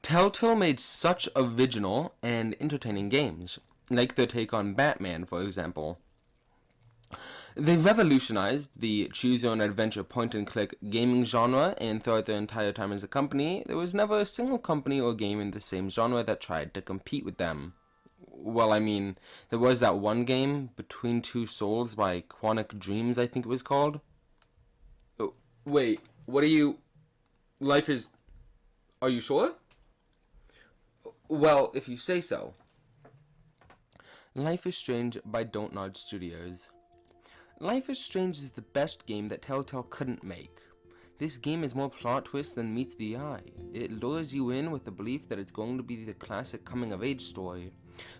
Telltale made such original and entertaining games, like their take on Batman, for example. They revolutionized the choose-your-own-adventure point-and-click gaming genre, and throughout their entire time as a company, there was never a single company or game in the same genre that tried to compete with them. Well, I mean, there was that one game, Between Two Souls by Quantic Dreams, I think it was called. Oh, wait, what are you... Life is... Are you sure? Well, if you say so. Life is Strange by Don't Nod Studios. Life is Strange is the best game that Telltale couldn't make. This game is more plot twist than meets the eye. It lures you in with the belief that it's going to be the classic coming-of-age story,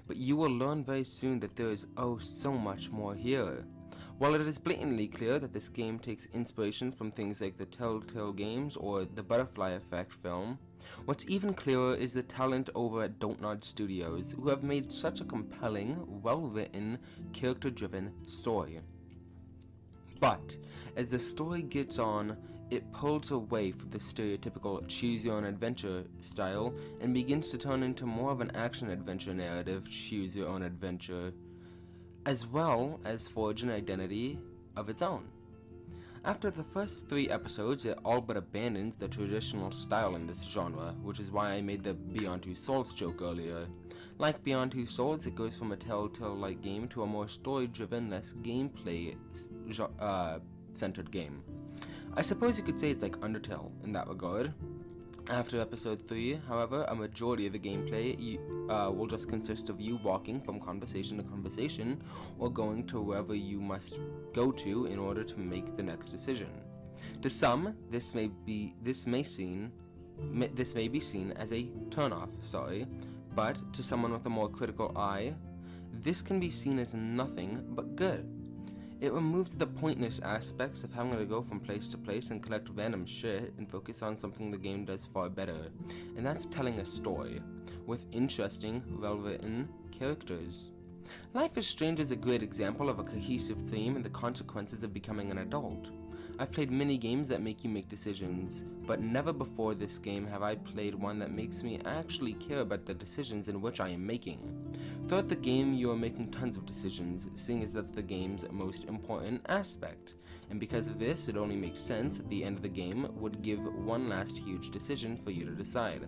but you will learn very soon that there is oh so much more here. While it is blatantly clear that this game takes inspiration from things like the Telltale Games or the Butterfly Effect film, what's even clearer is the talent over at Don't Nod Studios, who have made such a compelling, well-written, character-driven story. But, as the story gets on, it pulls away from the stereotypical choose-your-own-adventure style and begins to turn into more of an action-adventure narrative choose-your-own-adventure, as well as forge an identity of its own. After the first 3 episodes, it all but abandons the traditional style in this genre, which is why I made the Beyond Two Souls joke earlier. Like Beyond Two Souls, it goes from a Telltale-like game to a more story-driven, less gameplay-centered game. I suppose you could say it's like Undertale in that regard. After episode 3, however, a majority of the gameplay will just consist of you walking from conversation to conversation or going to wherever you must go to in order to make the next decision. To some, this may be seen as a turnoff, but to someone with a more critical eye, this can be seen as nothing but good. It removes the pointless aspects of having to go from place to place and collect random shit and focus on something the game does far better, and that's telling a story, with interesting, well-written characters. Life is Strange is a great example of a cohesive theme and the consequences of becoming an adult. I've played many games that make you make decisions, but never before this game have I played one that makes me actually care about the decisions in which I am making. Throughout the game, you are making tons of decisions, seeing as that's the game's most important aspect, and because of this, it only makes sense that the end of the game would give one last huge decision for you to decide.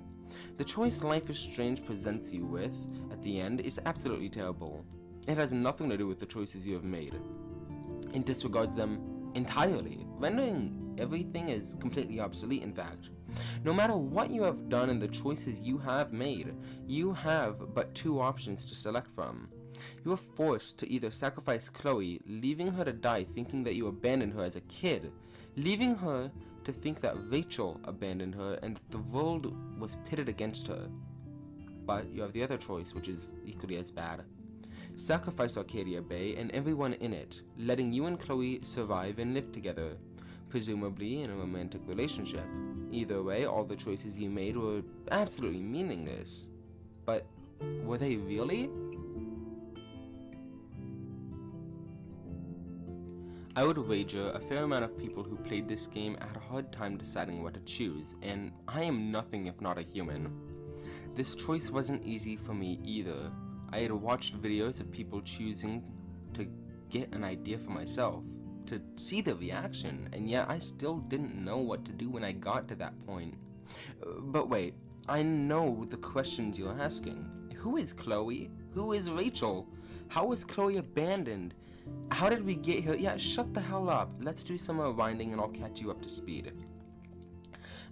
The choice Life is Strange presents you with, at the end, is absolutely terrible. It has nothing to do with the choices you have made. It disregards them entirely, rendering everything as completely obsolete, in fact. No matter what you have done and the choices you have made, you have but 2 options to select from. You are forced to either sacrifice Chloe, leaving her to die thinking that you abandoned her as a kid, leaving her to think that Rachel abandoned her and that the world was pitted against her. But you have the other choice, which is equally as bad. Sacrifice Arcadia Bay and everyone in it, letting you and Chloe survive and live together, presumably in a romantic relationship. Either way, all the choices you made were absolutely meaningless. But were they really? I would wager a fair amount of people who played this game had a hard time deciding what to choose, and I am nothing if not a human. This choice wasn't easy for me either. I had watched videos of people choosing to get an idea for myself, to see the reaction, and yet I still didn't know what to do when I got to that point. But wait, I know the questions you're asking. Who is Chloe? Who is Rachel? How was Chloe abandoned? How did we get here? Yeah, shut the hell up. Let's do some rewinding and I'll catch you up to speed.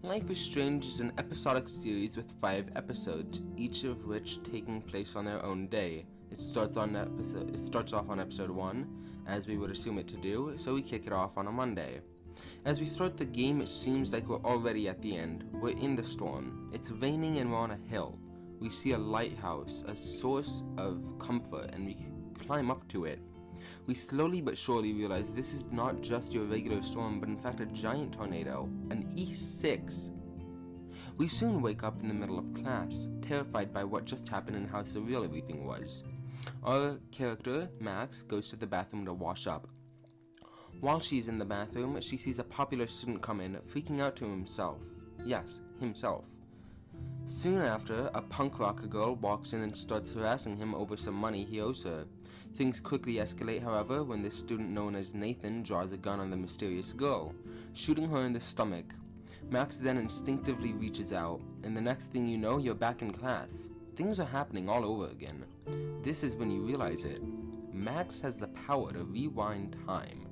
Life is Strange is an episodic series with 5 episodes, each of which taking place on their own day. It starts off on episode 1, as we would assume it to do, so we kick it off on a Monday. As we start the game, it seems like we're already at the end. We're in the storm. It's raining and we're on a hill. We see a lighthouse, a source of comfort, and we climb up to it. We slowly but surely realize this is not just your regular storm, but in fact a giant tornado, an E6. We soon wake up in the middle of class, terrified by what just happened and how surreal everything was. Our character, Max, goes to the bathroom to wash up. While she's in the bathroom, she sees a popular student come in, freaking out to himself. Yes, himself. Soon after, a punk rocker girl walks in and starts harassing him over some money he owes her. Things quickly escalate, however, when the student known as Nathan draws a gun on the mysterious girl, shooting her in the stomach. Max then instinctively reaches out, and the next thing you know, you're back in class. Things are happening all over again. This is when you realize it. Max has the power to rewind time.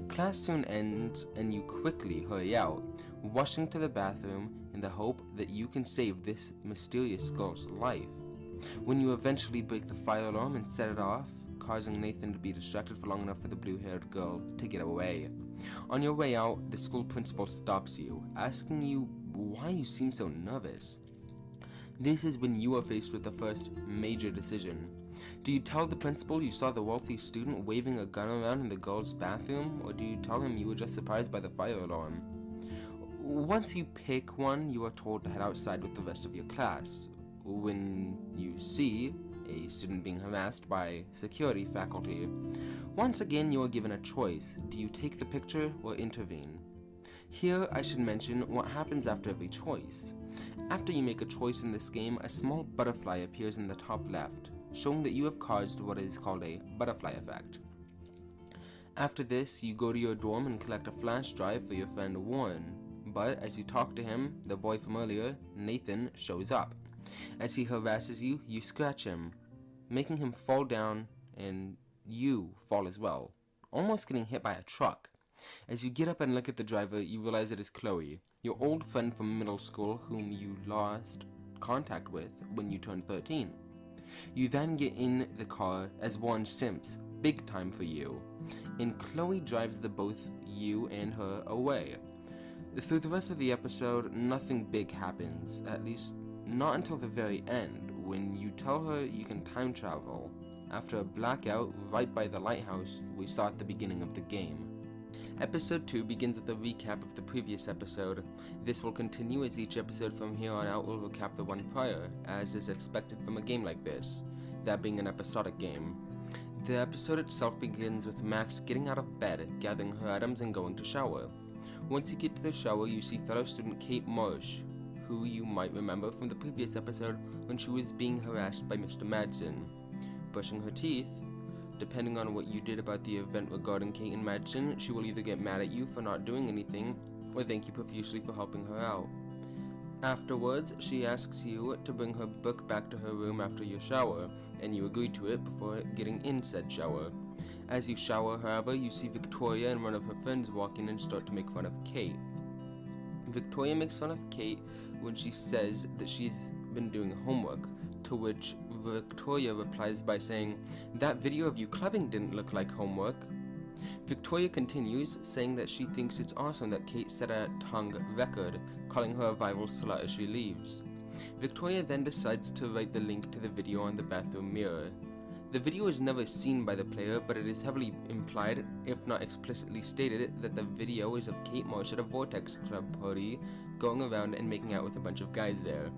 Class soon ends, and you quickly hurry out, rushing to the bathroom in the hope that you can save this mysterious girl's life. When you eventually break the fire alarm and set it off, causing Nathan to be distracted for long enough for the blue-haired girl to get away. On your way out, the school principal stops you, asking you why you seem so nervous. This is when you are faced with the first major decision. Do you tell the principal you saw the wealthy student waving a gun around in the girl's bathroom, or do you tell him you were just surprised by the fire alarm? Once you pick one, you are told to head outside with the rest of your class. When you see a student being harassed by security faculty, once again you are given a choice. Do you take the picture or intervene? Here I should mention what happens after every choice. After you make a choice in this game, a small butterfly appears in the top left, showing that you have caused what is called a butterfly effect. After this, you go to your dorm and collect a flash drive for your friend Warren, but as you talk to him, the boy from earlier, Nathan, shows up. As he harasses you, you scratch him, making him fall down, and you fall as well, almost getting hit by a truck. As you get up and look at the driver, you realize it is Chloe, your old friend from middle school whom you lost contact with when you turned 13. You then get in the car as Warren simps, big time for you, and Chloe drives the both you and her away. Through the rest of the episode, nothing big happens, at least not until the very end, when you tell her you can time travel, after a blackout right by the lighthouse we saw at the beginning of the game. Episode 2 begins with a recap of the previous episode. This will continue as each episode from here on out will recap the one prior, as is expected from a game like this, that being an episodic game. The episode itself begins with Max getting out of bed, gathering her items and going to shower. Once you get to the shower, you see fellow student Kate Marsh, who you might remember from the previous episode when she was being harassed by Mr. Madsen. Brushing her teeth. Depending on what you did about the event regarding Kate and Madsen, she will either get mad at you for not doing anything, or thank you profusely for helping her out. Afterwards, she asks you to bring her book back to her room after your shower, and you agree to it before getting in said shower. As you shower, however, you see Victoria and one of her friends walk in and start to make fun of Kate. Victoria makes fun of Kate when she says that she's been doing homework, to which Victoria replies by saying, "That video of you clubbing didn't look like homework." Victoria continues, saying that she thinks it's awesome that Kate set a tongue record, calling her a viral slut as she leaves. Victoria then decides to write the link to the video on the bathroom mirror. The video is never seen by the player, but it is heavily implied, if not explicitly stated, that the video is of Kate Marsh at a Vortex Club party, going around and making out with a bunch of guys there.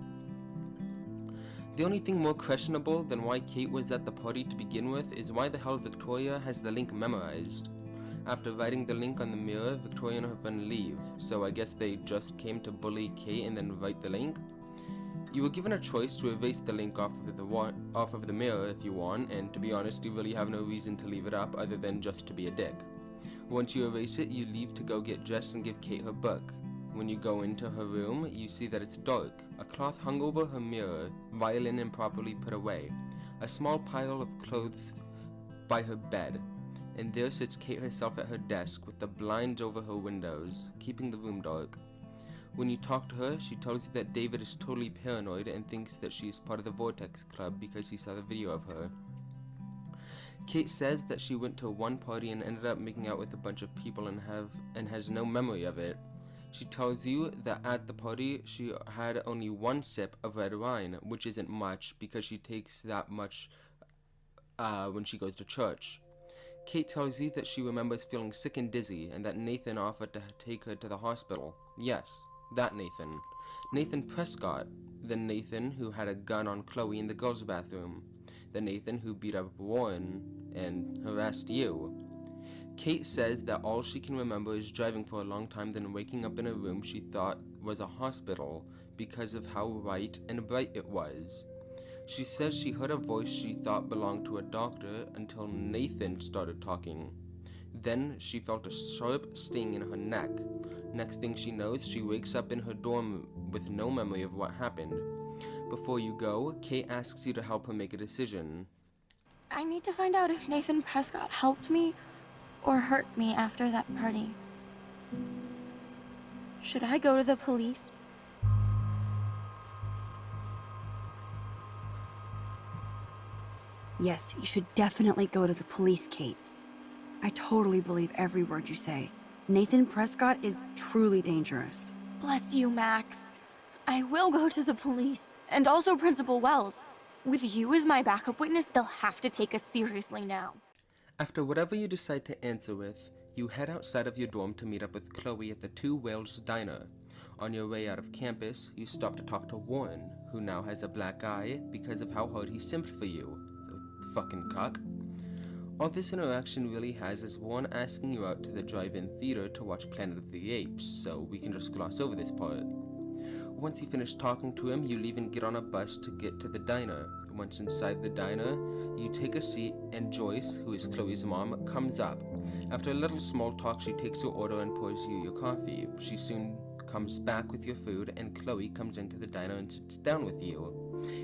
The only thing more questionable than why Kate was at the party to begin with is why the hell Victoria has the link memorized. After writing the link on the mirror, Victoria and her friend leave, so I guess they just came to bully Kate and then write the link. You were given a choice to erase the link off of the mirror if you want, and to be honest, you really have no reason to leave it up other than just to be a dick. Once you erase it, you leave to go get dressed and give Kate her book. When you go into her room, you see that it's dark, a cloth hung over her mirror, violin improperly put away, a small pile of clothes by her bed, and there sits Kate herself at her desk with the blinds over her windows, keeping the room dark. When you talk to her, she tells you that David is totally paranoid and thinks that she is part of the Vortex Club because he saw the video of her. Kate says that she went to one party and ended up making out with a bunch of people and has no memory of it. She tells you that at the party she had only one sip of red wine, which isn't much because she takes that much when she goes to church. Kate tells you that she remembers feeling sick and dizzy and that Nathan offered to take her to the hospital. Yes, that Nathan. Nathan Prescott, the Nathan who had a gun on Chloe in the girls' bathroom. The Nathan who beat up Warren and harassed you. Kate says that all she can remember is driving for a long time, then waking up in a room she thought was a hospital because of how right and bright it was. She says she heard a voice she thought belonged to a doctor until Nathan started talking. Then she felt a sharp sting in her neck. Next thing she knows, she wakes up in her dorm with no memory of what happened. Before you go, Kate asks you to help her make a decision. I need to find out if Nathan Prescott helped me or hurt me after that party. Should I go to the police? Yes, you should definitely go to the police, Kate. I totally believe every word you say. Nathan Prescott is truly dangerous. Bless you, Max. I will go to the police, and also Principal Wells. With you as my backup witness, they'll have to take us seriously now. After whatever you decide to answer with, you head outside of your dorm to meet up with Chloe at the Two Whales Diner. On your way out of campus, you stop to talk to Warren, who now has a black eye because of how hard he simped for you. The fucking cock. All this interaction really has is Warren asking you out to the drive-in theater to watch Planet of the Apes, so we can just gloss over this part. Once you finish talking to him, you leave and get on a bus to get to the diner. Once inside the diner, you take a seat and Joyce, who is Chloe's mom, comes up. After a little small talk, she takes your order and pours you your coffee. She soon comes back with your food and Chloe comes into the diner and sits down with you.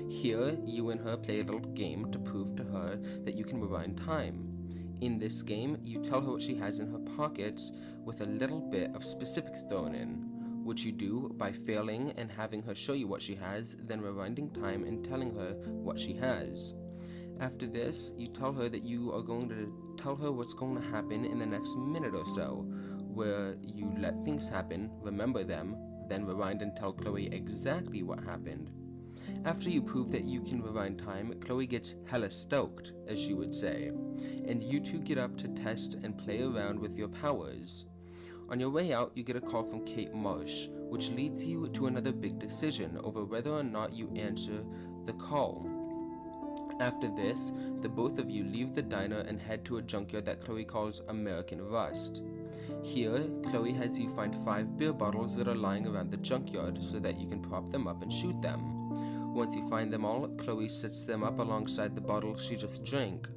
Here, you and her play a little game to prove to her that you can rewind time. In this game, you tell her what she has in her pockets with a little bit of specifics thrown in, which you do by failing and having her show you what she has, then rewinding time and telling her what she has. After this, you tell her that you are going to tell her what's going to happen in the next minute or so, where you let things happen, remember them, then rewind and tell Chloe exactly what happened. After you prove that you can rewind time, Chloe gets hella stoked, as she would say, and you two get up to test and play around with your powers. On your way out, you get a call from Kate Marsh, which leads you to another big decision over whether or not you answer the call. After this, the both of you leave the diner and head to a junkyard that Chloe calls American Rust. Here, Chloe has you find 5 beer bottles that are lying around the junkyard so that you can prop them up and shoot them. Once you find them all, Chloe sets them up alongside the bottle she just drank.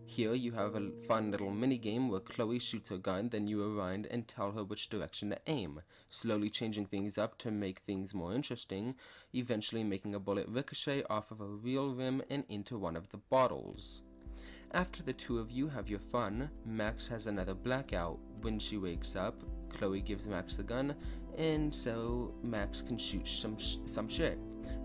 Here you have a fun little mini-game where Chloe shoots her gun, then you rewind and tell her which direction to aim, slowly changing things up to make things more interesting, eventually making a bullet ricochet off of a real rim and into one of the bottles. After the two of you have your fun, Max has another blackout. When she wakes up, Chloe gives Max the gun, and so Max can shoot some shit.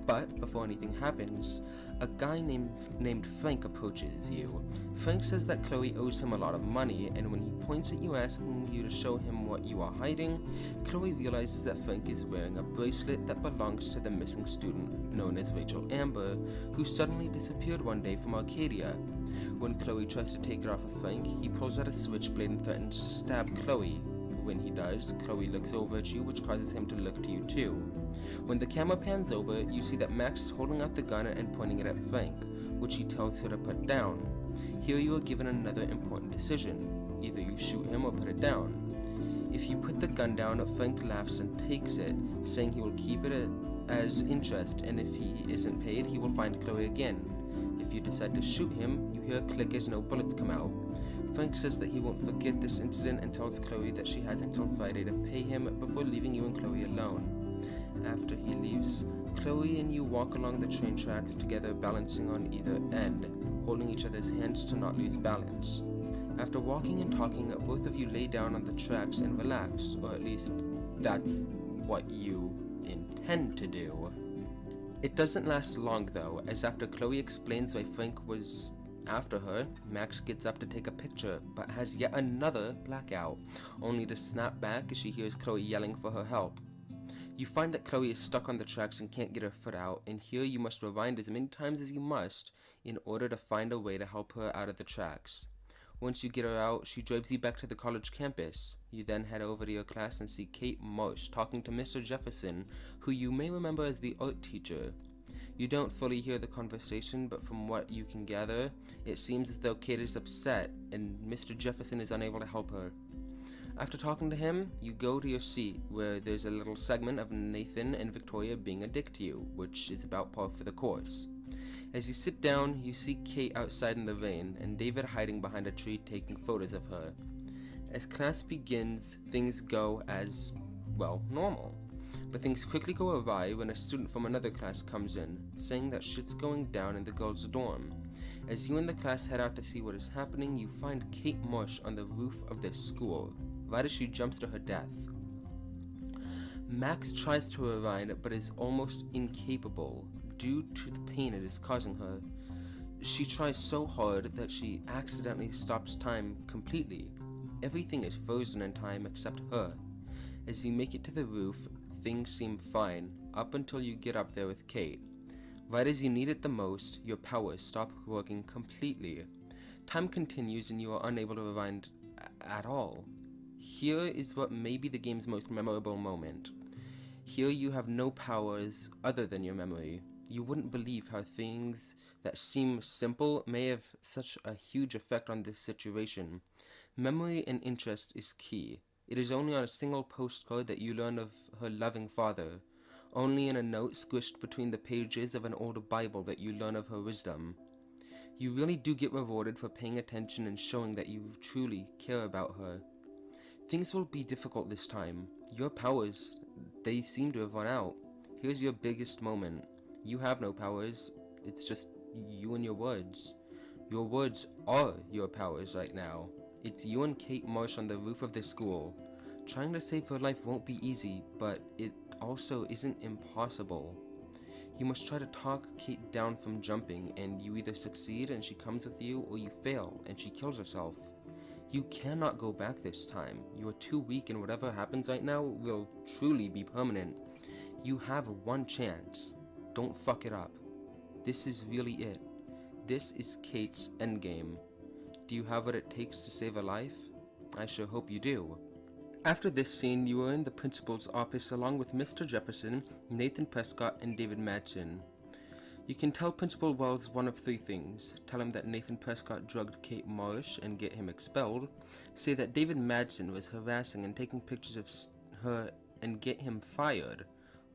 But before anything happens, a guy named Frank approaches you. Frank says that Chloe owes him a lot of money, and when he points at you asking you to show him what you are hiding, Chloe realizes that Frank is wearing a bracelet that belongs to the missing student, known as Rachel Amber, who suddenly disappeared one day from Arcadia. When Chloe tries to take it off of Frank, he pulls out a switchblade and threatens to stab Chloe. When he does, Chloe looks over at you, which causes him to look to you too. When the camera pans over, you see that Max is holding out the gun and pointing it at Frank, which he tells her to put down. Here you are given another important decision. Either you shoot him or put it down. If you put the gun down, Frank laughs and takes it, saying he will keep it as interest, and if he isn't paid, he will find Chloe again. If you decide to shoot him, you hear a click as no bullets come out. Frank says that he won't forget this incident and tells Chloe that she has until Friday to pay him before leaving you and Chloe alone. After he leaves, Chloe and you walk along the train tracks together, balancing on either end, holding each other's hands to not lose balance. After walking and talking, both of you lay down on the tracks and relax, or at least that's what you intend to do. It doesn't last long though, as after Chloe explains why Frank was after her, Max gets up to take a picture, but has yet another blackout, only to snap back as she hears Chloe yelling for her help. You find that Chloe is stuck on the tracks and can't get her foot out, and here you must rewind as many times as you must in order to find a way to help her out of the tracks. Once you get her out, she drives you back to the college campus. You then head over to your class and see Kate Marsh talking to Mr. Jefferson, who you may remember as the art teacher. You don't fully hear the conversation, but from what you can gather, it seems as though Kate is upset and Mr. Jefferson is unable to help her. After talking to him, you go to your seat, where there's a little segment of Nathan and Victoria being a dick to you, which is about par for the course. As you sit down, you see Kate outside in the rain, and David hiding behind a tree taking photos of her. As class begins, things go as, well, normal. But things quickly go awry when a student from another class comes in, saying that shit's going down in the girls' dorm. As you and the class head out to see what is happening, you find Kate Marsh on the roof of their school, right as she jumps to her death. Max tries to revive but is almost incapable due to the pain it is causing her. She tries so hard that she accidentally stops time completely. Everything is frozen in time except her. As you make it to the roof, things seem fine, up until you get up there with Kate. Right as you need it the most, your powers stop working completely. Time continues and you are unable to rewind at all. Here is what may be the game's most memorable moment. Here you have no powers other than your memory. You wouldn't believe how things that seem simple may have such a huge effect on this situation. Memory and interest is key. It is only on a single postcard that you learn of her loving father. Only in a note squished between the pages of an older Bible that you learn of her wisdom. You really do get rewarded for paying attention and showing that you truly care about her. Things will be difficult this time. Your powers, they seem to have run out. Here's your biggest moment. You have no powers. It's just you and your words. Your words are your powers right now. It's you and Kate Marsh on the roof of the school. Trying to save her life won't be easy, but it also isn't impossible. You must try to talk Kate down from jumping, and you either succeed and she comes with you, or you fail and she kills herself. You cannot go back this time. You are too weak, and whatever happens right now will truly be permanent. You have one chance. Don't fuck it up. This is really it. This is Kate's endgame. Do you have what it takes to save a life? I sure hope you do. After this scene, you are in the principal's office along with Mr. Jefferson, Nathan Prescott, and David Madsen. You can tell Principal Wells one of three things. Tell him that Nathan Prescott drugged Kate Marsh and get him expelled. Say that David Madsen was harassing and taking pictures of her and get him fired.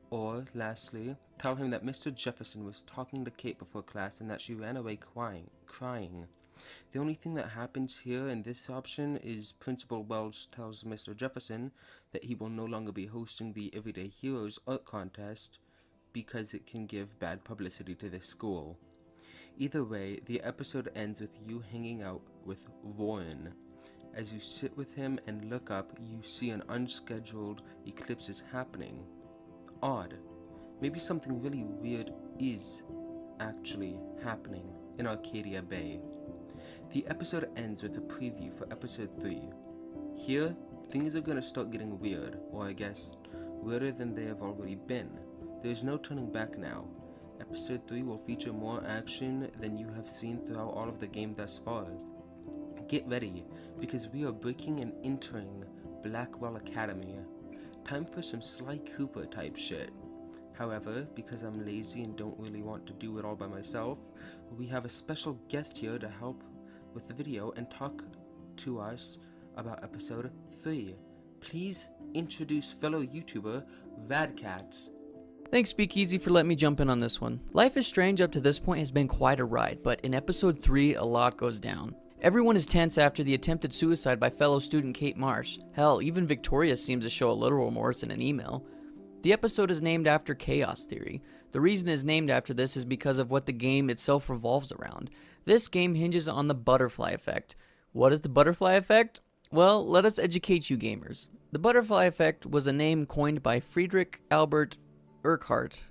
Or, lastly, tell him that Mr. Jefferson was talking to Kate before class and that she ran away crying. The only thing that happens here in this option is Principal Wells tells Mr. Jefferson that he will no longer be hosting the Everyday Heroes art contest because it can give bad publicity to the school. Either way, the episode ends with you hanging out with Warren. As you sit with him and look up, you see an unscheduled eclipse is happening. Odd. Maybe something really weird is actually happening in Arcadia Bay. The episode ends with a preview for episode 3. Here, things are gonna start getting weird, or I guess, weirder than they have already been. There's no turning back now. Episode 3 will feature more action than you have seen throughout all of the game thus far. Get ready, because we are breaking and entering Blackwell Academy. Time for some Sly Cooper type shit. However, because I'm lazy and don't really want to do it all by myself, we have a special guest here to help with the video and talk to us about episode 3. Please introduce fellow YouTuber Radcats. Thanks Speakeasy for letting me jump in on this one. Life is Strange up to this point has been quite a ride, but in episode 3 a lot goes down. Everyone is tense after the attempted suicide by fellow student Kate Marsh. Hell, even Victoria seems to show a little remorse in an email. The episode is named after Chaos Theory. The reason it is named after this is because of what the game itself revolves around. This game hinges on the butterfly effect. What is the butterfly effect? Well, let us educate you gamers. The butterfly effect was a name coined by Friedrich Albert Urquhart.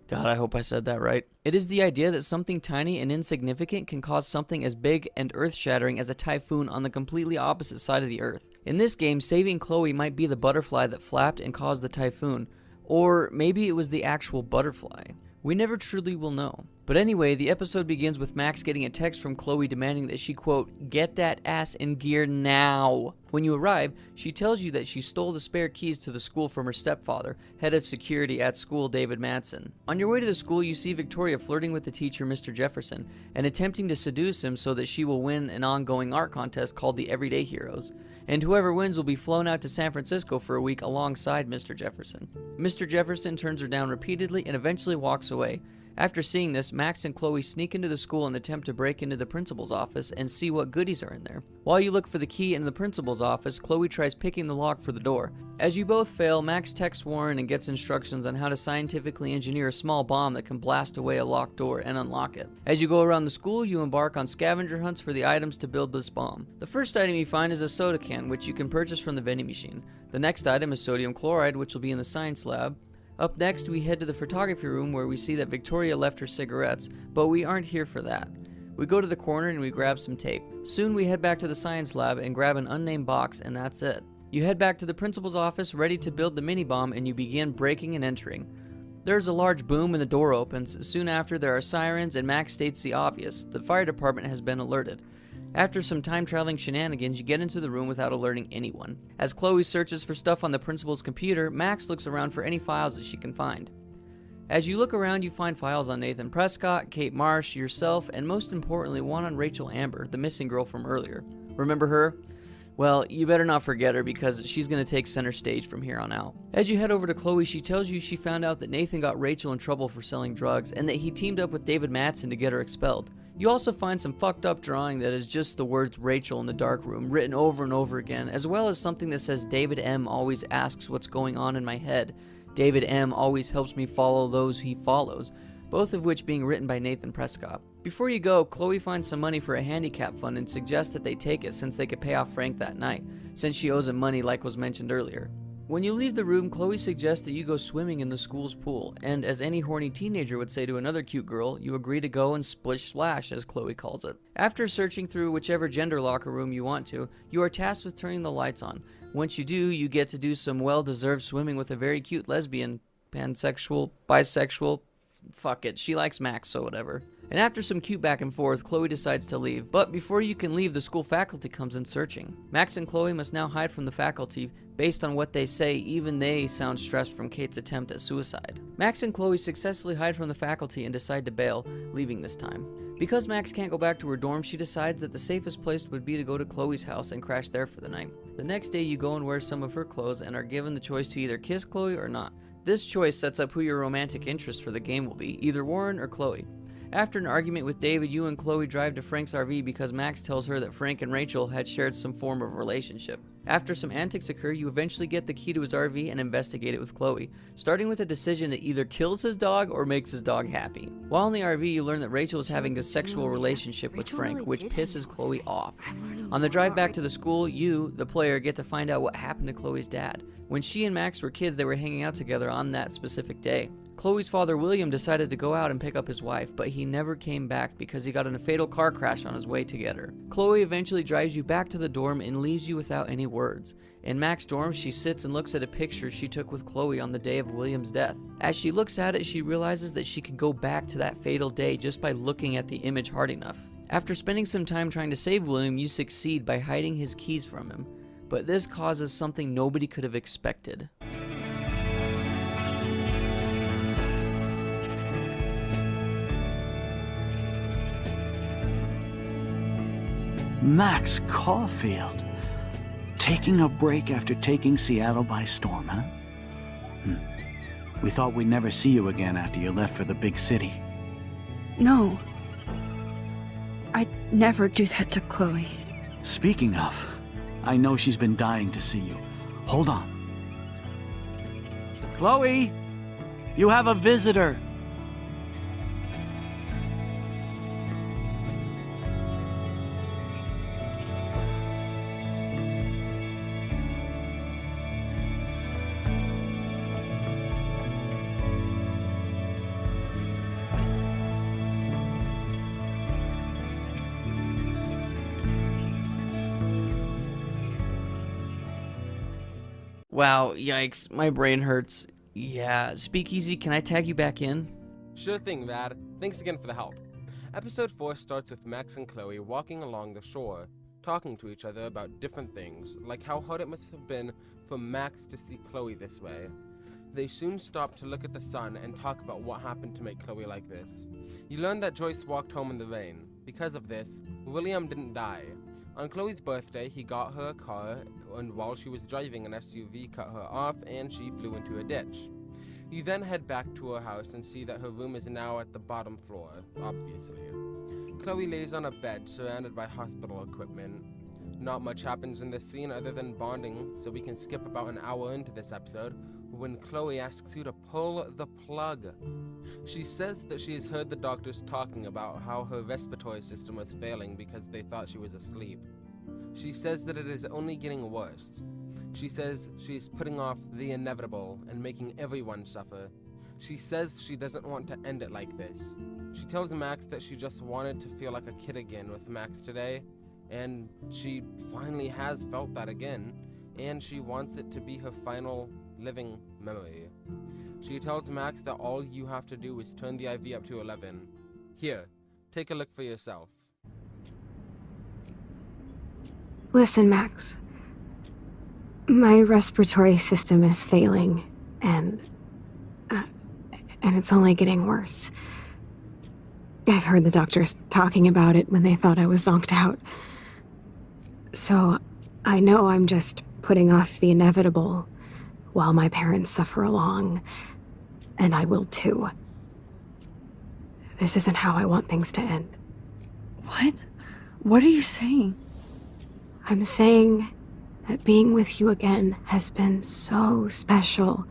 God, I hope I said that right. It is the idea that something tiny and insignificant can cause something as big and earth-shattering as a typhoon on the completely opposite side of the Earth. In this game, saving Chloe might be the butterfly that flapped and caused the typhoon. Or maybe it was the actual butterfly. We never truly will know. But anyway, the episode begins with Max getting a text from Chloe demanding that she, quote, get that ass in gear now. When you arrive, she tells you that she stole the spare keys to the school from her stepfather, head of security at school David Madsen. On your way to the school, you see Victoria flirting with the teacher Mr. Jefferson and attempting to seduce him so that she will win an ongoing art contest called the Everyday Heroes. and whoever wins will be flown out to San Francisco for a week alongside Mr. Jefferson. Mr. Jefferson turns her down repeatedly and eventually walks away. After seeing this, Max and Chloe sneak into the school and attempt to break into the principal's office and see what goodies are in there. While you look for the key in the principal's office, Chloe tries picking the lock for the door. As you both fail, Max texts Warren and gets instructions on how to scientifically engineer a small bomb that can blast away a locked door and unlock it. As you go around the school, you embark on scavenger hunts for the items to build this bomb. The first item you find is a soda can, which you can purchase from the vending machine. The next item is sodium chloride, which will be in the science lab. Up next, we head to the photography room where we see that Victoria left her cigarettes, but we aren't here for that. We go to the corner and we grab some tape. Soon we head back to the science lab and grab an unnamed box, and that's it. You head back to the principal's office ready to build the mini bomb, and you begin breaking and entering. There's a large boom and the door opens. Soon after, there are sirens and Max states the obvious. The fire department has been alerted. After some time-traveling shenanigans, you get into the room without alerting anyone. As Chloe searches for stuff on the principal's computer, Max looks around for any files that she can find. As you look around, you find files on Nathan Prescott, Kate Marsh, yourself, and most importantly, one on Rachel Amber, the missing girl from earlier. Remember her? Well, you better not forget her because she's going to take center stage from here on out. As you head over to Chloe, she tells you she found out that Nathan got Rachel in trouble for selling drugs and that he teamed up with David Madsen to get her expelled. You also find some fucked up drawing that is just the words Rachel in the dark room written over and over again, as well as something that says David M. always asks what's going on in my head. David M. always helps me follow those he follows, both of which being written by Nathan Prescott. Before you go, Chloe finds some money for a handicap fund and suggests that they take it since they could pay off Frank that night, since she owes him money like was mentioned earlier. When you leave the room, Chloe suggests that you go swimming in the school's pool, and as any horny teenager would say to another cute girl, you agree to go and splish splash, as Chloe calls it. After searching through whichever gender locker room you want to, you are tasked with turning the lights on. Once you do, you get to do some well-deserved swimming with a very cute lesbian, pansexual, bisexual, fuck it, she likes Max, so whatever. And after some cute back and forth, Chloe decides to leave. But before you can leave, the school faculty comes in searching. Max and Chloe must now hide from the faculty. Based on what they say, even they sound stressed from Kate's attempt at suicide. Max and Chloe successfully hide from the faculty and decide to bail, leaving this time. Because Max can't go back to her dorm, she decides that the safest place would be to go to Chloe's house and crash there for the night. The next day, you go and wear some of her clothes and are given the choice to either kiss Chloe or not. This choice sets up who your romantic interest for the game will be, either Warren or Chloe. After an argument with David, you and Chloe drive to Frank's RV because Max tells her that Frank and Rachel had shared some form of relationship. After some antics occur, you eventually get the key to his RV and investigate it with Chloe, starting with a decision that either kills his dog or makes his dog happy. While in the RV, you learn that Rachel is having a sexual relationship with Frank, which pisses Chloe off. On the drive back to the school, you, the player, get to find out what happened to Chloe's dad. When she and Max were kids, they were hanging out together on that specific day. Chloe's father, William, decided to go out and pick up his wife, but he never came back because he got in a fatal car crash on his way to get her. Chloe eventually drives you back to the dorm and leaves you without any words. In Max's dorm, she sits and looks at a picture she took with Chloe on the day of William's death. As she looks at it, she realizes that she can go back to that fatal day just by looking at the image hard enough. After spending some time trying to save William, you succeed by hiding his keys from him. But this causes something nobody could have expected. Max Caulfield. Taking a break after taking Seattle by storm, huh? We thought we'd never see you again after you left for the big city. No. I'd never do that to Chloe. Speaking of, I know she's been dying to see you. Hold on. Chloe! You have a visitor! Wow, yikes, my brain hurts. Yeah, Speakeasy, can I tag you back in? Sure thing, Vad. Thanks again for the help. Episode 4 starts with Max and Chloe walking along the shore, talking to each other about different things, like how hard it must have been for Max to see Chloe this way. They soon stop to look at the sun and talk about what happened to make Chloe like this. You learn that Joyce walked home in the rain. Because of this, William didn't die. On Chloe's birthday, he got her a car, and while she was driving, an SUV cut her off and she flew into a ditch. You then head back to her house and see that her room is now at the bottom floor, obviously. Chloe lays on a bed surrounded by hospital equipment. Not much happens in this scene other than bonding, so we can skip about an hour into this episode when Chloe asks you to pull the plug. She says that she has heard the doctors talking about how her respiratory system was failing because they thought she was asleep. She says that it is only getting worse. She says she is putting off the inevitable and making everyone suffer. She says she doesn't want to end it like this. She tells Max that she just wanted to feel like a kid again with Max today, and she finally has felt that again, and she wants it to be her final living memory. She tells Max that all you have to do is turn the IV up to 11. Here, take a look for yourself. Listen, Max. My respiratory system is failing, and it's only getting worse. I've heard the doctors talking about it when they thought I was zonked out. So, I know I'm just putting off the inevitable while my parents suffer along, and I will too. This isn't how I want things to end. What? What are you saying? I'm saying that being with you again has been so special.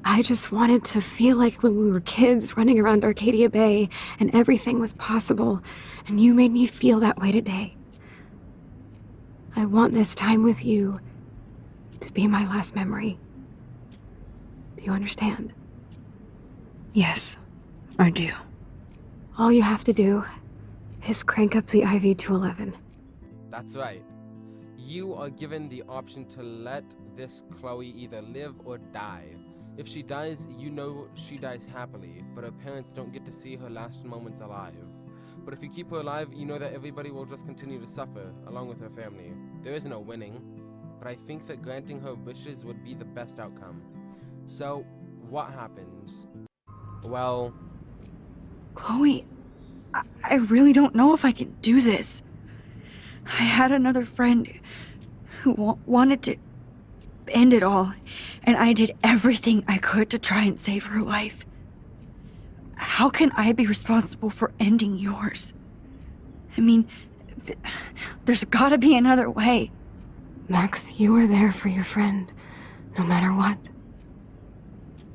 I just wanted to feel like when we were kids running around Arcadia Bay and everything was possible, and you made me feel that way today. I want this time with you to be my last memory. Do you understand? Yes, I do. All you have to do is crank up the IV to 11. That's right. You are given the option to let this Chloe either live or die. If she dies, you know she dies happily, but her parents don't get to see her last moments alive. But if you keep her alive, you know that everybody will just continue to suffer, along with her family. There is no winning, but I think that granting her wishes would be the best outcome. So, what happens? Well... Chloe, I really don't know if I can do this. I had another friend who wanted to end it all, and I did everything I could to try and save her life. How can I be responsible for ending yours? I mean, there's gotta be another way. Max, you were there for your friend, no matter what.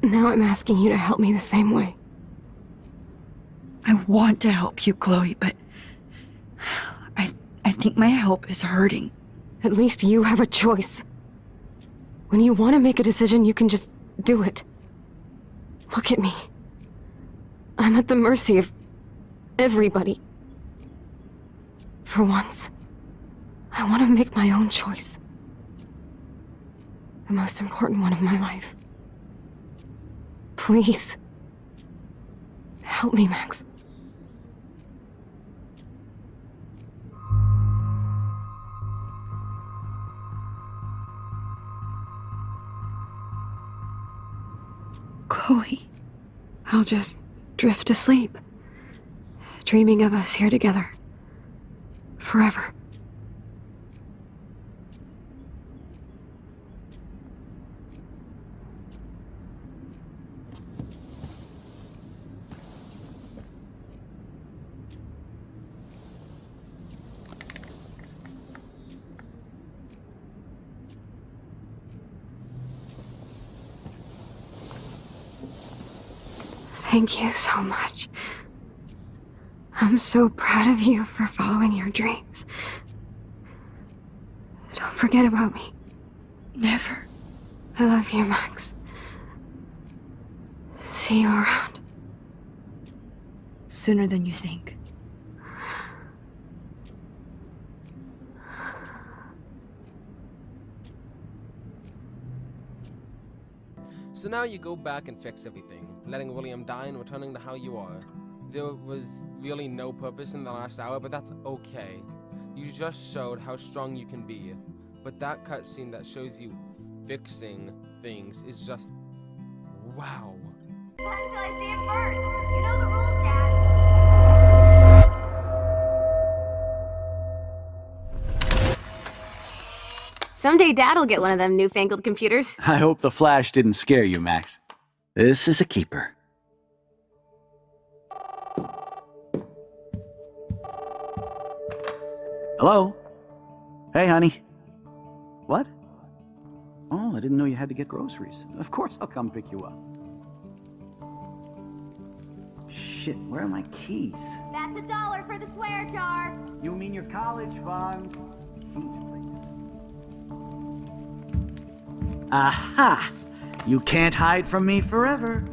Now I'm asking you to help me the same way. I want to help you, Chloe, but I think my help is hurting. At least you have a choice. When you want to make a decision, you can just do it. Look at me. I'm at the mercy of everybody. For once, I want to make my own choice. The most important one of my life. Please. Help me, Max. Chloe. I'll just drift to sleep, dreaming of us here together. Forever. Thank you so much. I'm so proud of you for following your dreams. Don't forget about me. Never. I love you, Max. See you around. Sooner than you think. So now you go back and fix everything, letting William die and returning to how you are. There was really no purpose in the last hour, but that's okay. You just showed how strong you can be. But that cutscene that shows you fixing things is just... wow. Not until I see it first. You know the rules, Dad. Someday Dad'll get one of them newfangled computers. I hope the flash didn't scare you, Max. This is a keeper. Hello? Hey, honey. What? Oh, I didn't know you had to get groceries. Of course I'll come pick you up. Shit, where are my keys? That's $1 for the swear jar. You mean your college fund? Keys, please. Aha! You can't hide from me forever.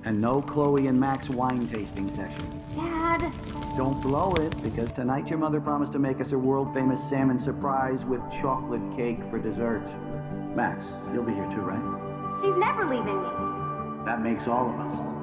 And no Chloe and Max wine tasting session. Dad. Don't blow it, because tonight your mother promised to make us a world-famous salmon surprise with chocolate cake for dessert. Max, you'll be here too, right? She's never leaving me. That makes all of us.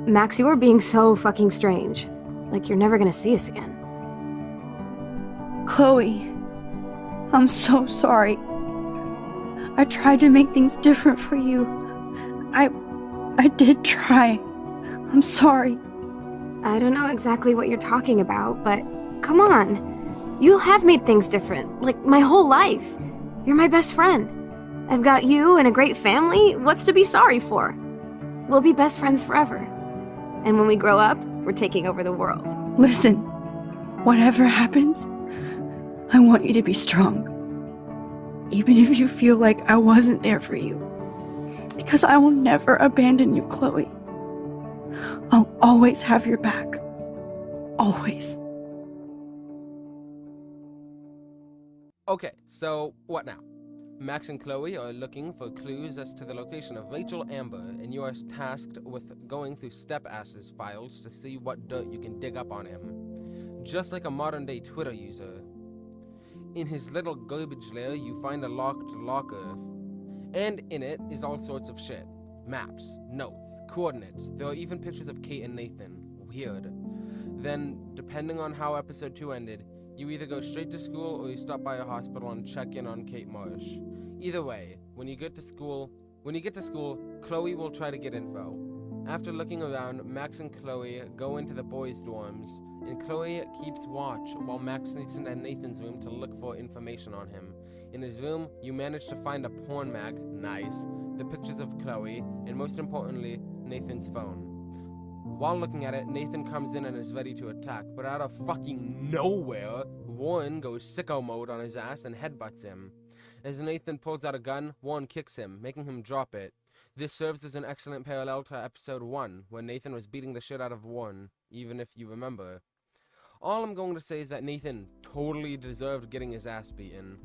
Max, you are being so fucking strange. Like you're never gonna see us again. Chloe, I'm so sorry. I tried to make things different for you. I did try. I'm sorry. I don't know exactly what you're talking about, but come on. You have made things different, like my whole life. You're my best friend. I've got you and a great family. What's to be sorry for? We'll be best friends forever. And when we grow up, we're taking over the world. Listen, whatever happens, I want you to be strong. Even if you feel like I wasn't there for you. Because I will never abandon you, Chloe. I'll always have your back. Always. Okay, so what now? Max and Chloe are looking for clues as to the location of Rachel Amber, and you are tasked with going through Step-Ass's files to see what dirt you can dig up on him. Just like a modern-day Twitter user. In his little garbage lair, you find a locked locker, and in it is all sorts of shit. Maps, notes, coordinates. There are even pictures of Kate and Nathan. Weird. Then, depending on how episode 2 ended, you either go straight to school or you stop by a hospital and check in on Kate Marsh. Either way, when you get to school, Chloe will try to get info. After looking around, Max and Chloe go into the boys' dorms, and Chloe keeps watch while Max sneaks into Nathan's room to look for information on him. In his room, you manage to find a porn mag, nice, the pictures of Chloe, and most importantly, Nathan's phone. While looking at it, Nathan comes in and is ready to attack, but out of fucking nowhere, Warren goes sicko mode on his ass and headbutts him. As Nathan pulls out a gun, Warren kicks him, making him drop it. This serves as an excellent parallel to episode 1, where Nathan was beating the shit out of Warren, even if you remember. All I'm going to say is that Nathan totally deserved getting his ass beaten.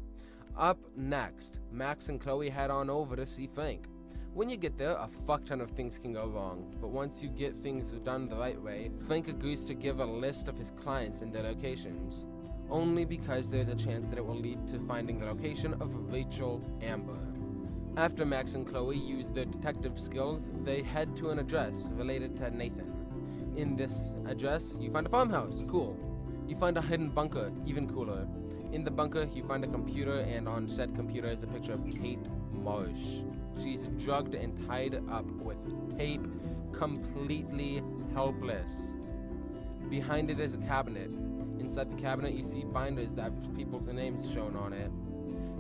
Up next, Max and Chloe head on over to see Frank. When you get there, a fuck ton of things can go wrong, but once you get things done the right way, Frank agrees to give a list of his clients and their locations. Only because there's a chance that it will lead to finding the location of Rachel Amber. After Max and Chloe use their detective skills, they head to an address related to Nathan. In this address, you find a farmhouse, cool. You find a hidden bunker, even cooler. In the bunker, you find a computer, and on said computer is a picture of Kate Marsh. She's drugged and tied up with tape, completely helpless. Behind it is a cabinet. Inside the cabinet, you see binders that have people's names shown on it.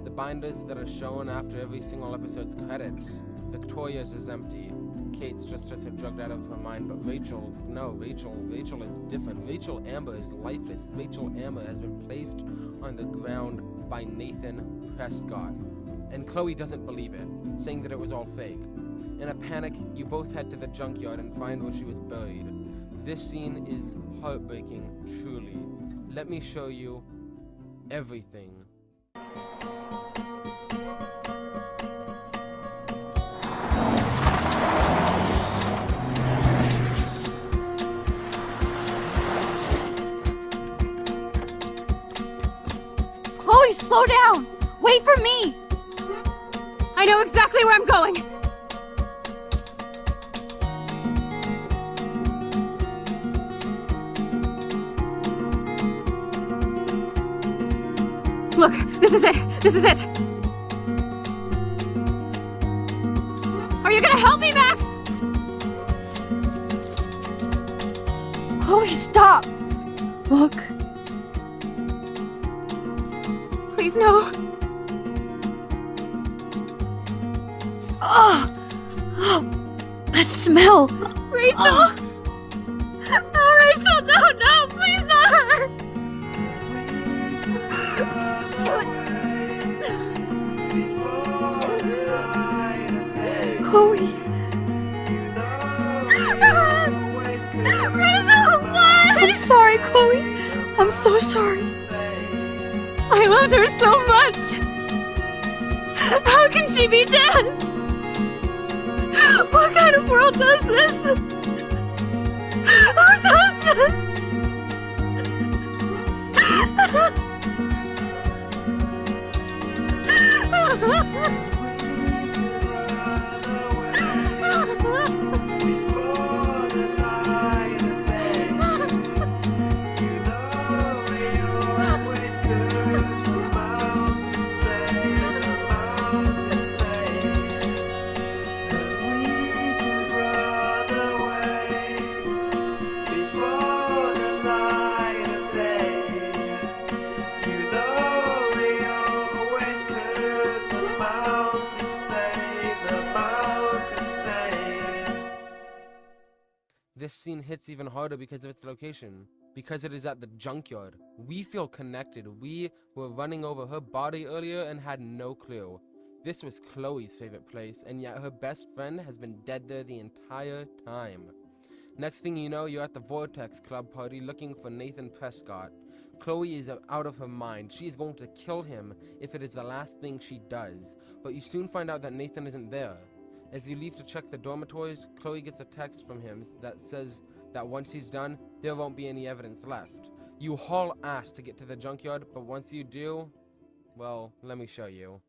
The binders that are shown after every single episode's credits. Victoria's is empty. Kate's just as drugged out of her mind, but Rachel is different. Rachel Amber is lifeless. Rachel Amber has been placed on the ground by Nathan Prescott. And Chloe doesn't believe it, saying that it was all fake. In a panic, you both head to the junkyard and find where she was buried. This scene is heartbreaking, truly. Let me show you everything. Chloe, slow down! Wait for me! I know exactly where I'm going! Look, this is it! This is it! you gonna help me, Max? Chloe, stop! Look. Please, no. Oh! That smell! Rachel! Oh. No, Rachel, no, please not her! Chloe. Rachel, what? I'm sorry, Chloe. I'm so sorry. I loved her so much. How can she be dead? What kind of world does this? Who does this? This scene hits even harder because of its location. Because it is at the junkyard. We feel connected. We were running over her body earlier and had no clue. This was Chloe's favorite place, and yet her best friend has been dead there the entire time. Next thing you know, you're at the Vortex Club party looking for Nathan Prescott. Chloe is out of her mind. She is going to kill him if it is the last thing she does. But you soon find out that Nathan isn't there. As you leave to check the dormitories, Chloe gets a text from him that says that once he's done, there won't be any evidence left. You haul ass to get to the junkyard, but once you do, well, let me show you.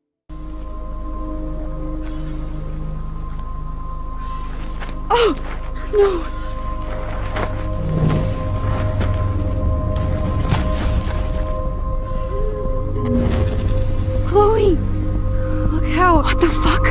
Oh, no. Chloe! Look out! What the fuck?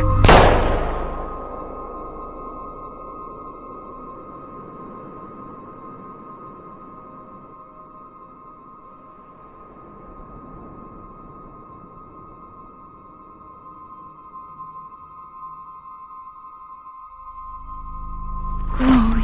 Chloe.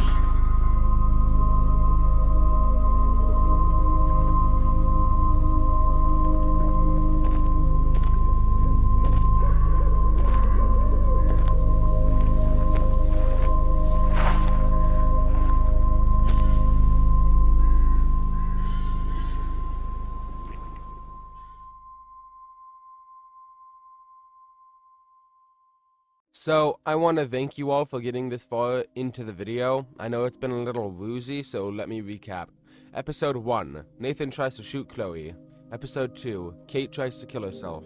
So, I want to thank you all for getting this far into the video. I know it's been a little woozy, so let me recap. Episode 1, Nathan tries to shoot Chloe. Episode 2, Kate tries to kill herself.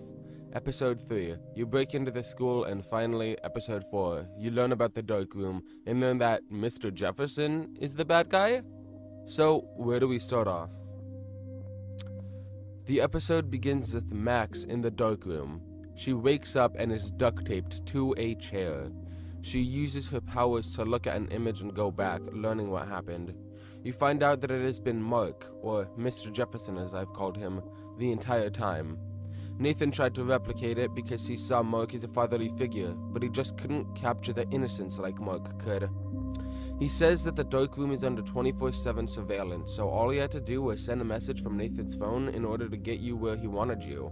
Episode 3, you break into the school, and finally, Episode 4, you learn about the dark room, and learn that Mr. Jefferson is the bad guy? So, where do we start off? The episode begins with Max in the dark room. She wakes up and is duct taped to a chair. She uses her powers to look at an image and go back, learning what happened. You find out that it has been Mark, or Mr. Jefferson as I've called him, the entire time. Nathan tried to replicate it because he saw Mark as a fatherly figure, but he just couldn't capture the innocence like Mark could. He says that the dark room is under 24/7 surveillance, so all he had to do was send a message from Nathan's phone in order to get you where he wanted you.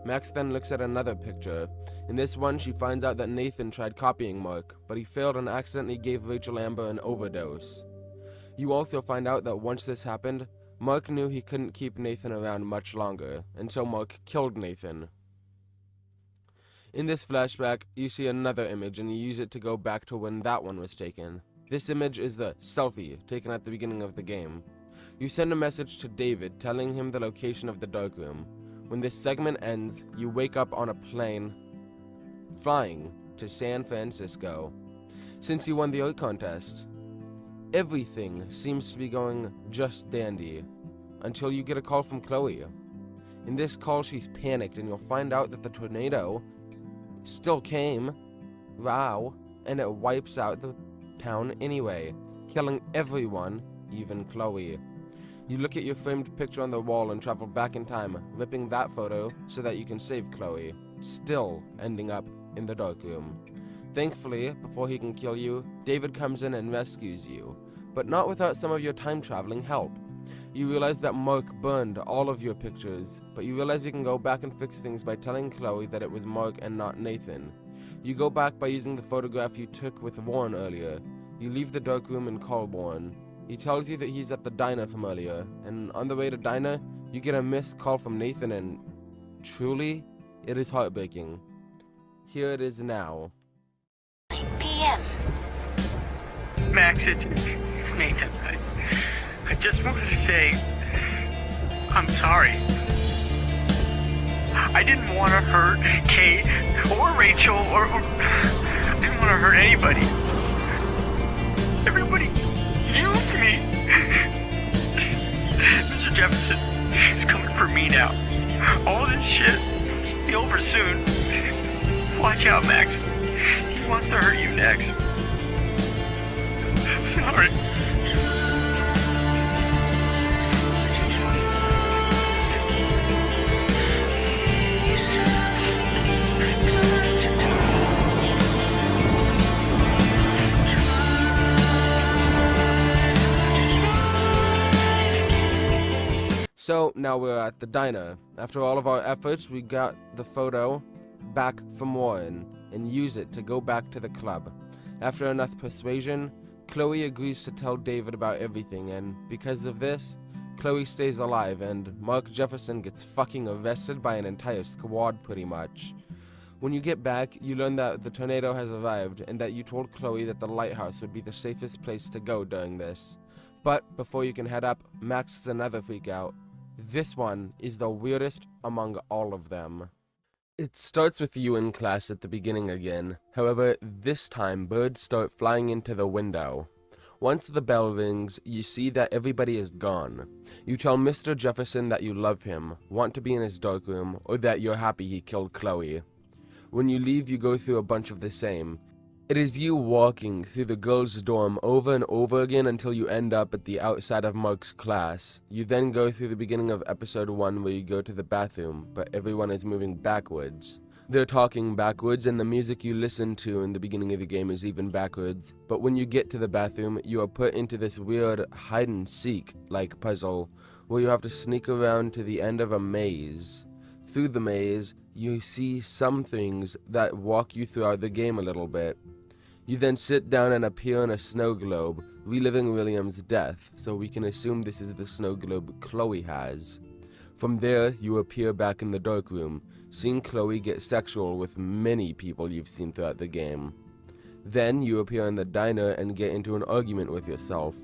Max then looks at another picture. In this one, she finds out that Nathan tried copying Mark, but he failed and accidentally gave Rachel Amber an overdose. You also find out that once this happened, Mark knew he couldn't keep Nathan around much longer, and so Mark killed Nathan. In this flashback, you see another image and you use it to go back to when that one was taken. This image is the selfie taken at the beginning of the game. You send a message to David telling him the location of the dark room. When this segment ends, you wake up on a plane flying to San Francisco. Since you won the art contest, everything seems to be going just dandy until you get a call from Chloe. In this call, she's panicked and you'll find out that the tornado still came. Wow. and it wipes out the town anyway, killing everyone, even Chloe. You look at your framed picture on the wall and travel back in time, ripping that photo so that you can save Chloe, still ending up in the dark room. Thankfully, before he can kill you, David comes in and rescues you, but not without some of your time-traveling help. You realize that Mark burned all of your pictures, but you realize you can go back and fix things by telling Chloe that it was Mark and not Nathan. You go back by using the photograph you took with Warren earlier. You leave the dark room and call Warren. He tells you that he's at the diner from earlier, and on the way to diner, you get a missed call from Nathan, and truly, it is heartbreaking. Here it is now. 8 p.m. Max, it's Nathan. I just wanted to say, I'm sorry. I didn't want to hurt Kate or Rachel or I didn't want to hurt anybody. Everybody used me. Mr. Jefferson is coming for me now. All this shit will be over soon. Watch out, Max. He wants to hurt you next. I'm sorry. So now we're at the diner. After all of our efforts, we got the photo back from Warren and use it to go back to the club. After enough persuasion, Chloe agrees to tell David about everything, and because of this, Chloe stays alive and Mark Jefferson gets fucking arrested by an entire squad pretty much. When you get back, you learn that the tornado has arrived and that you told Chloe that the lighthouse would be the safest place to go during this. But before you can head up, Max has another freak out. This one is the weirdest among all of them. It starts with you in class at the beginning again. However, this time birds start flying into the window. Once the bell rings, you see that everybody is gone. You tell Mr. Jefferson that you love him, want to be in his dark room, or that you're happy he killed Chloe. When you leave, you go through a bunch of the same. It is you walking through the girls' dorm over and over again until you end up at the outside of Mark's class. You then go through the beginning of episode 1 where you go to the bathroom, but everyone is moving backwards. They're talking backwards, and the music you listen to in the beginning of the game is even backwards. But when you get to the bathroom, you are put into this weird hide-and-seek-like puzzle, where you have to sneak around to the end of a maze. Through the maze, you see some things that walk you throughout the game a little bit. You then sit down and appear in a snow globe, reliving William's death, so we can assume this is the snow globe Chloe has. From there, you appear back in the dark room, seeing Chloe get sexual with many people you've seen throughout the game. Then, you appear in the diner and get into an argument with yourself.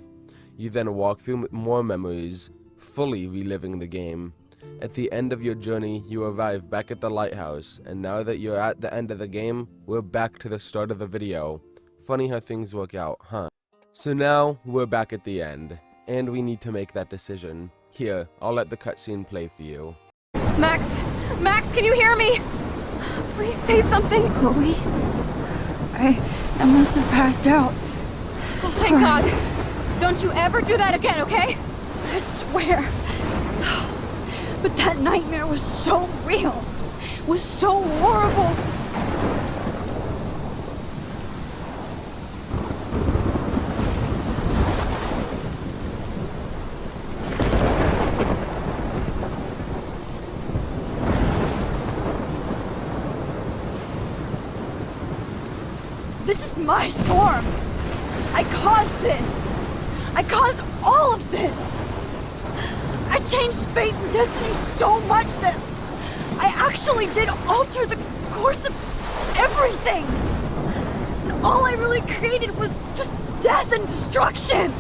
You then walk through more memories, fully reliving the game. At the end of your journey, you arrive back at the lighthouse, and now that you're at the end of the game, we're back to the start of the video. Funny how things work out, huh? So now, we're back at the end, and we need to make that decision. Here, I'll let the cutscene play for you. Max! Max, can you hear me? Please say something. Chloe? I must have passed out. Thank God. Don't you ever do that again, okay? I swear. But that nightmare was so real. Was so horrible. This is my storm. I caused this. I caused all of this. I changed fate and destiny so much that I actually did alter the course of everything. And all I really created was just death and destruction.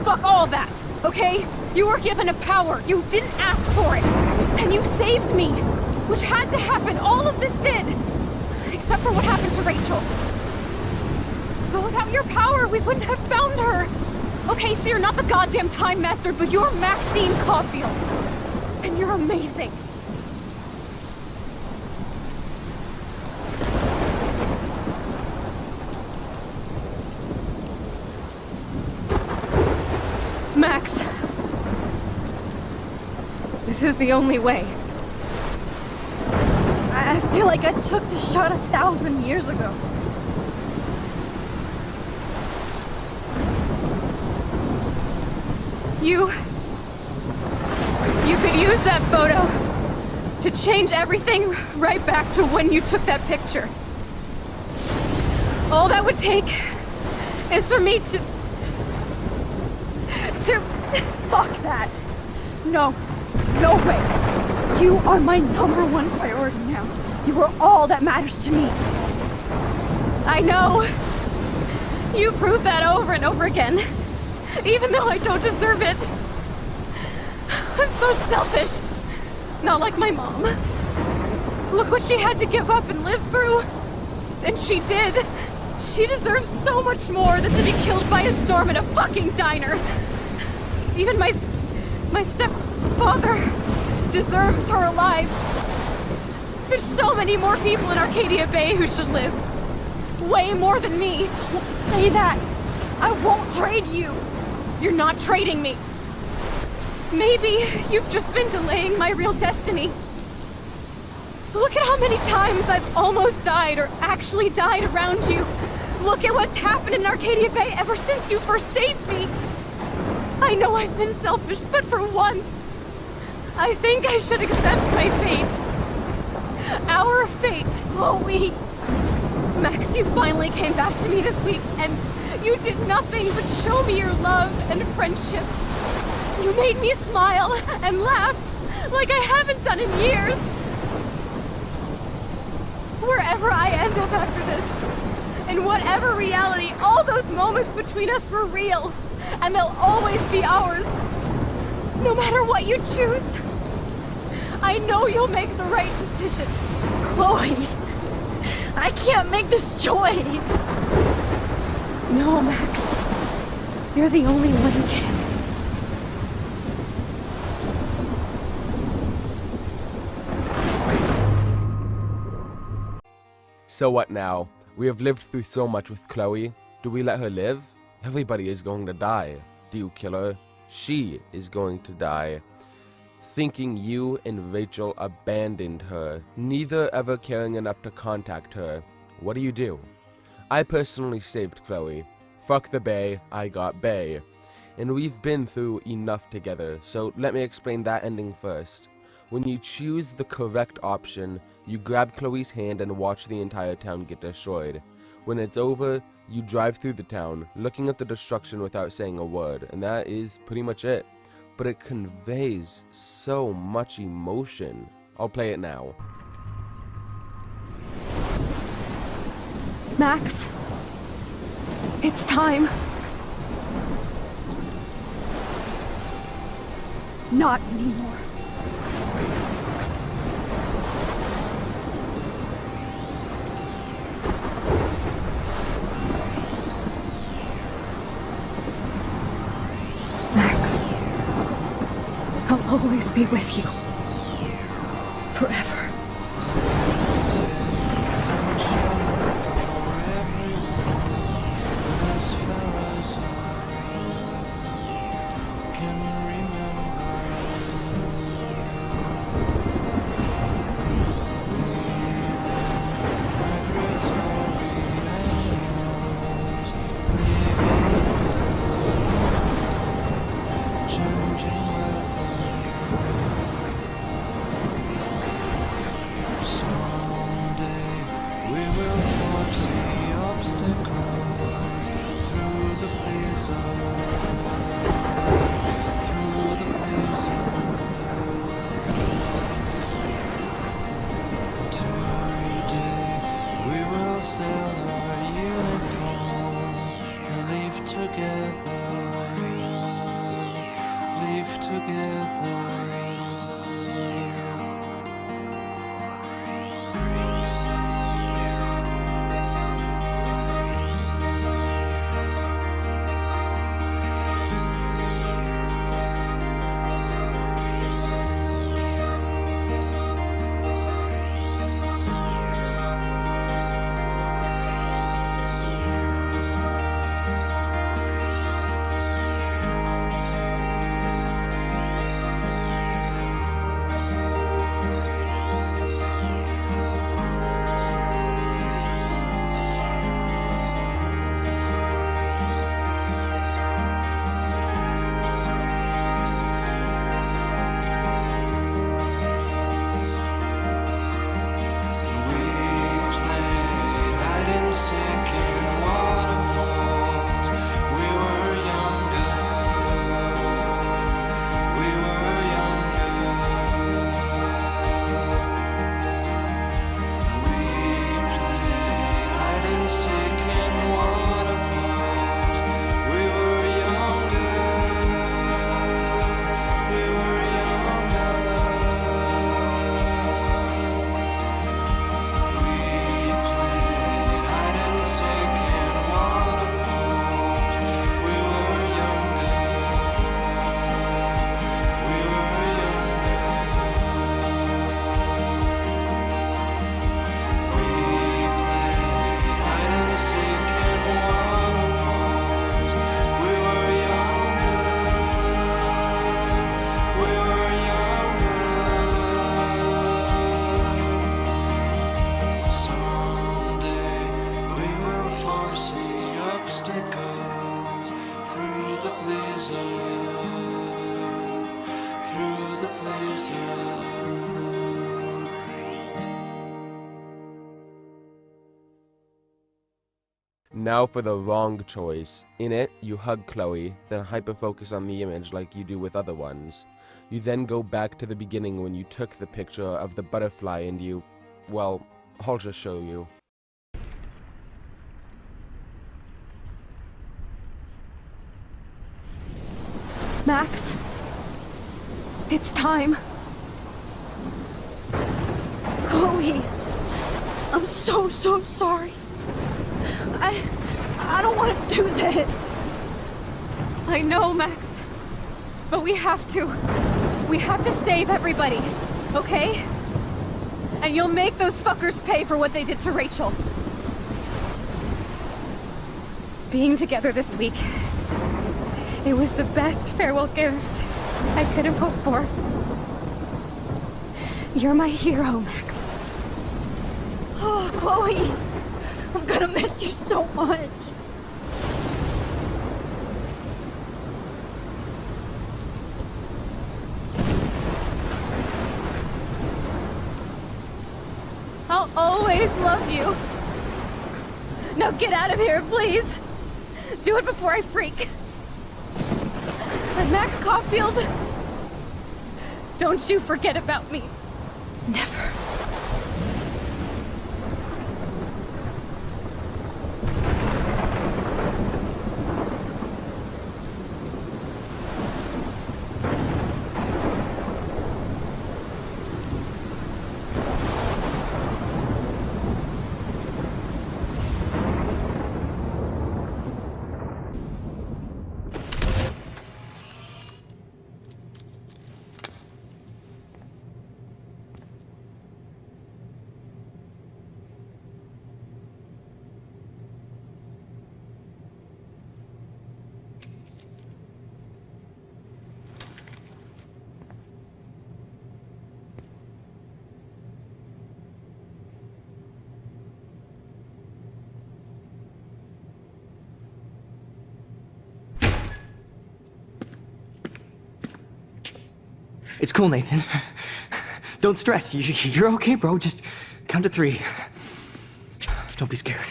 Fuck all that, okay? You were given a power. You didn't ask for it. And you saved me, which had to happen. All of this did. Except for what happened to Rachel. But without your power, we wouldn't have found her. Okay, so you're not the goddamn Time Master, but you're Maxine Caulfield. And you're amazing. Max. This is the only way. I feel like I took the shot 1,000 years ago. You could use that photo to change everything right back to when you took that picture. All that would take is for me to... Fuck that! No. No way. You are my #1 priority now. You are all that matters to me. I know. You prove that over and over again. Even though I don't deserve it. I'm so selfish. Not like my mom. Look what she had to give up and live through. And she did. She deserves so much more than to be killed by a storm in a fucking diner. Even my stepfather deserves her alive. There's so many more people in Arcadia Bay who should live. Way more than me. Don't say that. I won't trade you. You're not trading me. Maybe you've just been delaying my real destiny. Look at how many times I've almost died or actually died around you. Look at what's happened in Arcadia Bay ever since you first saved me. I know I've been selfish, but for once, I think I should accept my fate. Our fate. Chloe! Max, you finally came back to me this week, and you did nothing but show me your love and friendship. You made me smile and laugh like I haven't done in years. Wherever I end up after this, in whatever reality, all those moments between us were real, and they'll always be ours. No matter what you choose, I know you'll make the right decision. Chloe! I can't make this choice! No, Max. You're the only one who can. So what now? We have lived through so much with Chloe. Do we let her live? Everybody is going to die. Do you kill her? She is going to die. Thinking you and Rachel abandoned her, neither ever caring enough to contact her. What do? I personally saved Chloe. Fuck the Bay, I got Bay. And we've been through enough together, so let me explain that ending first. When you choose the correct option, you grab Chloe's hand and watch the entire town get destroyed. When it's over, you drive through the town, looking at the destruction without saying a word, and that is pretty much it. But it conveys so much emotion. I'll play it now. Max, it's time. Not anymore. Max, I'll always be with you. Forever. could please her. Now for the wrong choice. In it, you hug Chloe, then hyper-focus on the image like you do with other ones. You then go back to the beginning when you took the picture of the butterfly and you... well, I'll just show you. Max, it's time. Chloe, I'm so sorry. I don't want to do this. I know, Max. But we have to. We have to save everybody, okay? And you'll make those fuckers pay for what they did to Rachel. Being together this week, it was the best farewell gift I could have hoped for. You're my hero, Max. Oh, Chloe, I'm gonna miss you so much. I'll always love you. Now get out of here, please. Do it before I freak. And Max Caulfield, don't you forget about me. Never. It's cool, Nathan. Don't stress. You're okay, bro. Just count to 3. Don't be scared.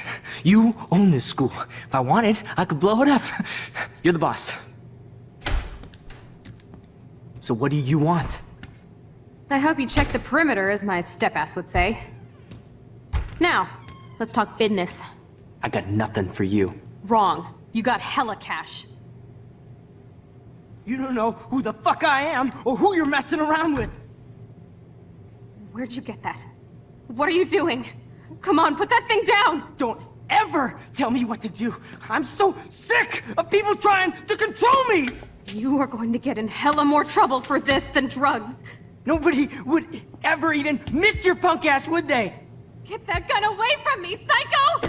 You own this school. If I wanted, I could blow it up. You're the boss. So what do you want? I hope you checked the perimeter, as my step-ass would say. Now, let's talk business. I got nothing for you. Wrong. You got hella cash. You don't know who the fuck I am or who you're messing around with. Where'd you get that? What are you doing? Come on, put that thing down! Don't ever tell me what to do. I'm so sick of people trying to control me! You are going to get in hella more trouble for this than drugs. Nobody would ever even miss your punk ass, would they? Get that gun away from me, psycho!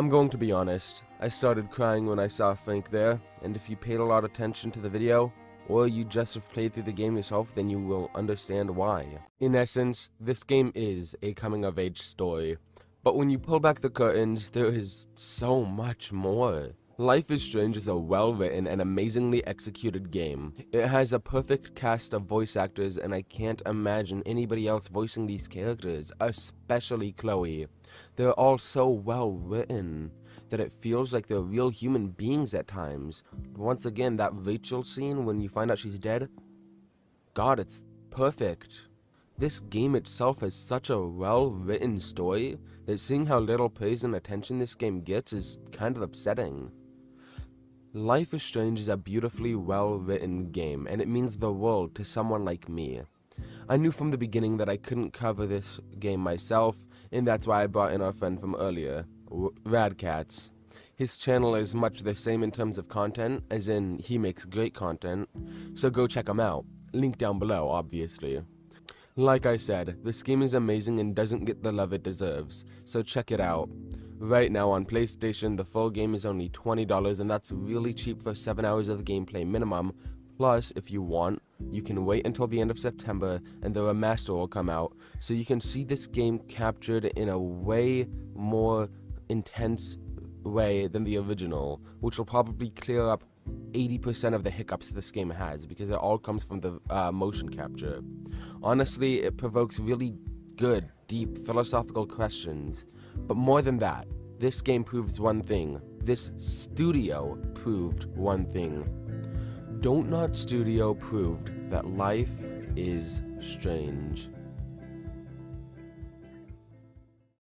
I'm going to be honest, I started crying when I saw Frank there, and if you paid a lot of attention to the video, or you just have played through the game yourself, then you will understand why. In essence, this game is a coming-of-age story, but when you pull back the curtains, there is so much more. Life is Strange is a well-written and amazingly executed game. It has a perfect cast of voice actors, and I can't imagine anybody else voicing these characters, especially Chloe. They're all so well-written that it feels like they're real human beings at times. Once again, that Rachel scene when you find out she's dead, God, it's perfect. This game itself has such a well-written story that seeing how little praise and attention this game gets is kind of upsetting. Life is Strange is a beautifully well-written game, and it means the world to someone like me. I knew from the beginning that I couldn't cover this game myself, and that's why I brought in our friend from earlier, Radcats. His channel is much the same in terms of content, as in he makes great content, so go check him out. Link down below, obviously. Like I said, this game is amazing and doesn't get the love it deserves, so check it out. Right now on PlayStation, the full game is only $20, and that's really cheap for 7 hours of gameplay minimum. Plus, if you want, you can wait until the end of September and the remaster will come out, so you can see this game captured in a way more intense way than the original, which will probably clear up 80% of the hiccups this game has, because it all comes from the motion capture. Honestly, it provokes really good, deep, philosophical questions. But more than that, this game proves one thing. This studio proved one thing. Don't Not Studio proved that life is strange.